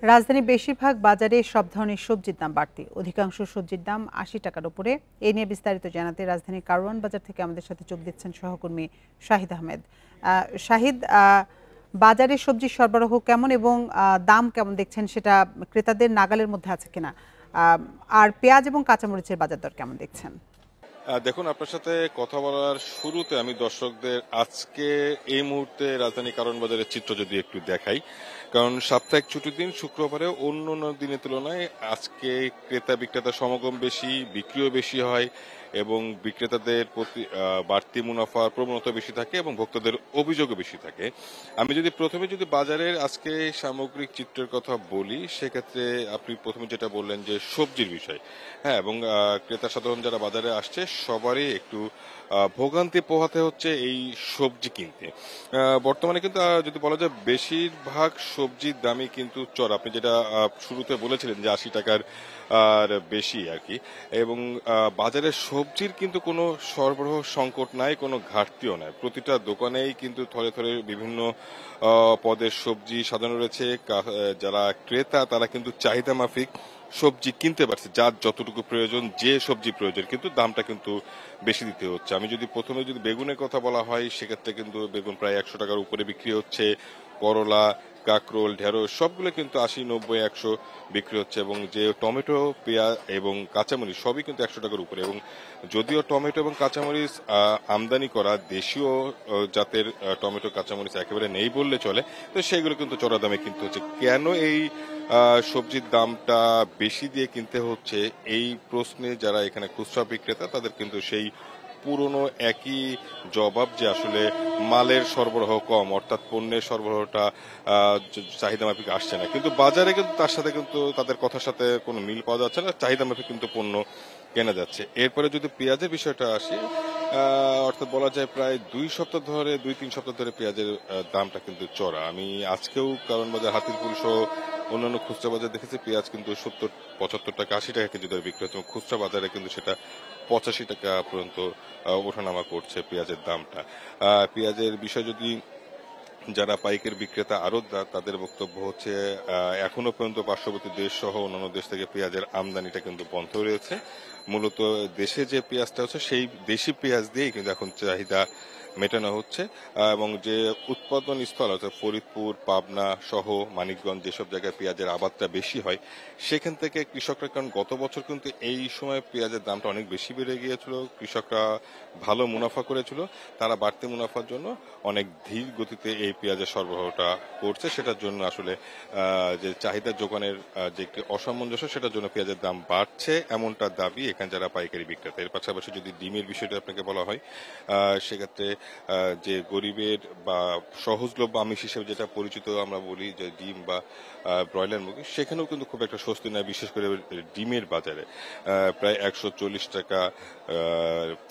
রাজধানীর বেশিরভাগ বাজারে সব ধরনের সবজির দাম বাড়তি। অধিকাংশ সবজির দাম ৮০ টাকার উপরে। এ নিয়ে বিস্তারিত জানাতে রাজধানীর কারওয়ান বাজার থেকে আমাদের সাথে যোগ দিচ্ছেন সহকর্মী শাহিদ আহমেদ। শাহিদ, বাজারে সবজির সরবরাহ কেমন এবং দাম কেমন দেখছেন, সেটা ক্রেতাদের নাগালের মধ্যে আছে কিনা? আর পেঁয়াজ এবং কাঁচামরিচের বাজার দর কেমন দেখছেন? দেখুন, আপনার সাথে কথা বলার শুরুতে আমি দর্শকদের আজকে এই মুহূর্তে রাজধানী কারওয়ান বাজারের চিত্র যদি একটু দেখাই। কারণ সাপ্তাহিক ছুটির দিন শুক্রবারে অন্য অন্য দিনের তুলনায় আজকে ক্রেতা বিক্রেতা সমাগম বেশি, বিক্রিও বেশি হয় এবং বিক্রেতাদের প্রতি বাড়তি মুনাফার প্রবণতা বেশি থাকে এবং ভোক্তাদের অভিযোগও বেশি থাকে। আমি যদি প্রথমে বাজারের আজকে সামগ্রিক চিত্রের কথা বলি, সেক্ষেত্রে আপনি প্রথমে যেটা বললেন যে সবজির বিষয়, হ্যাঁ, এবং ক্রেতা সাধারণ যারা বাজারে আসছে সবারই একটু ভোগান্তি পোহাতে হচ্ছে এই সবজি কিনতে। বর্তমানে কিন্তু যদি বলা যায় বেশিরভাগ সবজির দামই কিন্তু চড়া। আপনি যেটা শুরুতে বলেছিলেন যে ৮০ টাকার আর বেশি আর কি, এবং বাজারে সবজির কিন্তু কোনো সরবরাহ সংকট নাই, কোনো ঘাটতিও নাই। প্রতিটা দোকানেই কিন্তু থরে থরে বিভিন্ন পদের সবজি সাজানো রয়েছে। যারা ক্রেতা তারা কিন্তু চাহিদা মাফিক সবজি কিনতে পারছে, যার যতটুকু প্রয়োজন, যে সবজি প্রয়োজন, কিন্তু দামটা কিন্তু বেশি দিতে হচ্ছে। আমি প্রথমে বেগুনের কথা বলা হয়, সেক্ষেত্রে কিন্তু বেগুন প্রায় ১০০ টাকার উপরে বিক্রি হচ্ছে। করলা, কাকরোল, ঢেঁড়স সবগুলো কিন্তু ৮০, ৯০, ১০০ বিক্রি হচ্ছে, এবং যে টমেটো, পেঁয়াজ এবং কাঁচামরিচ সবই কিন্তু ১০০ টাকার উপরে। এবং যদিও টমেটো এবং কাঁচামরিচ আমদানি করা দেশীয় জাতের টমেটো কাঁচামরিচ একেবারে নেই বললে চলে, তো সেগুলো কিন্তু চড়া দামে কিনতে হচ্ছে। কেন এই সবজির দামটা বেশি দিয়ে কিনতে হচ্ছে, এই প্রশ্নে যারা এখানে খুচরা বিক্রেতা তাদের কিন্তু সেই পুরনো একই জবাব যে আসলে মালের সরবরাহ কম, অর্থাৎ পণ্যের সরবরাহটা চাহিদা মাফিক আসছে না। কিন্তু বাজারে কিন্তু তার সাথে কিন্তু তাদের কথার সাথে কোনো মিল পাওয়া যাচ্ছে না, চাহিদা মাফিক কিন্তু পণ্য কেনা যাচ্ছে। এরপরে যদি পেঁয়াজের বিষয়টা আসি, অর্থাৎ বলা যায় প্রায় ২-৩ সপ্তাহ ধরে পেঁয়াজের দামটা কিন্তু চড়া। আমি আজকেও কারওয়ান বাজার, হাতিরপুল সহ অন্যান্য খুচরা বাজার দেখেছি পেঁয়াজ কিন্তু ৭০, ৭৫ টাকা, ৮০ টাকা কেজি দরে বিক্রি হচ্ছে, এবং খুচরা বাজারে কিন্তু সেটা ৮৫ টাকা পর্যন্ত ওঠানামা করছে পেঁয়াজের দামটা। পেঁয়াজের বিষয় যদি যারা পাইকারি বিক্রেতা আড়তদার, তাদের বক্তব্য হচ্ছে এখনো পর্যন্ত পার্শ্ববর্তী দেশ সহ অন্যান্য দেশ থেকে পেঁয়াজের আমদানিটা কিন্তু বন্ধ রয়েছে। মূলত দেশে যে পেঁয়াজটা হচ্ছে সেই দেশি পেঁয়াজ দিয়েই কিন্তু এখন চাহিদা মেটানো হচ্ছে, এবং যে উৎপাদন স্থল অর্থাৎ ফরিদপুর, পাবনা সহ মানিকগঞ্জ, যেসব জায়গায় পেঁয়াজের আবাদটা বেশি হয়, সেখান থেকে কৃষকরা, কারণ গত বছর কিন্তু এই সময় পেঁয়াজের দামটা অনেক বেশি বেড়ে গিয়েছিল, কৃষকরা ভালো মুনাফা করেছিল, তারা বাড়তি মুনাফার জন্য অনেক ধীর গতিতে এই পেঁয়াজের সরবরাহটা করছে। সেটার জন্য আসলে যে চাহিদা যোগানের যে একটি অসামঞ্জস্য, সেটার জন্য পেঁয়াজের দাম বাড়ছে, এমনটা দাবি এখানে যারা পাইকারি বিক্রেতা। এর পাশাপাশি যদি ডিমের বিষয়টা আপনাকে বলা হয়, সেক্ষেত্রে যে গরিবের বা সহজলভ্য আমিষ হিসেবে যেটা পরিচিত আমরা বলি যে ডিম বা ব্রয়লার মুরগি, সেখানেও কিন্তু খুব একটা স্বস্তি নেই, বিশেষ করে ডিমের বাজারে প্রায় ১৪০ টাকা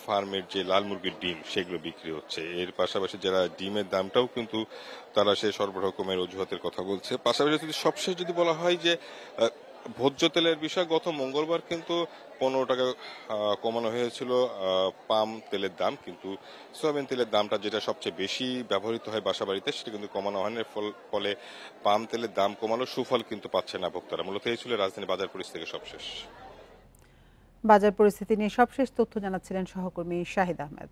ফার্মের যে লাল মুরগির ডিম সেগুলো বিক্রি হচ্ছে। এর পাশাপাশি যারা ডিমের দামটাও কিন্তু তারা সে সরবরাহ কমের অজুহাতের কথা বলছে। পাশাপাশি যদি সবশেষ বলা হয় যে ভোজ্য তেলের বিষয়, গত মঙ্গলবার কিন্তু ১৫ টাকা কমানো হয়েছিল পাম তেলের দাম, কিন্তু সয়াবিন তেলের দামটা যেটা সবচেয়ে বেশি ব্যবহৃত হয় বাসা বাড়িতে, সেটা কিন্তু কমানো হয়নি। ফলে পাম তেলের দাম কমানো সুফল কিন্তু পাচ্ছে না ভোক্তারা। মূলত এই ছিল রাজধানী বাজার পরিস্থিতি থেকে সবশেষ। বাজার পরিস্থিতি নিয়ে সবশেষ তথ্য জানাচ্ছিলেন সহকর্মী শাহিদ আহমেদ।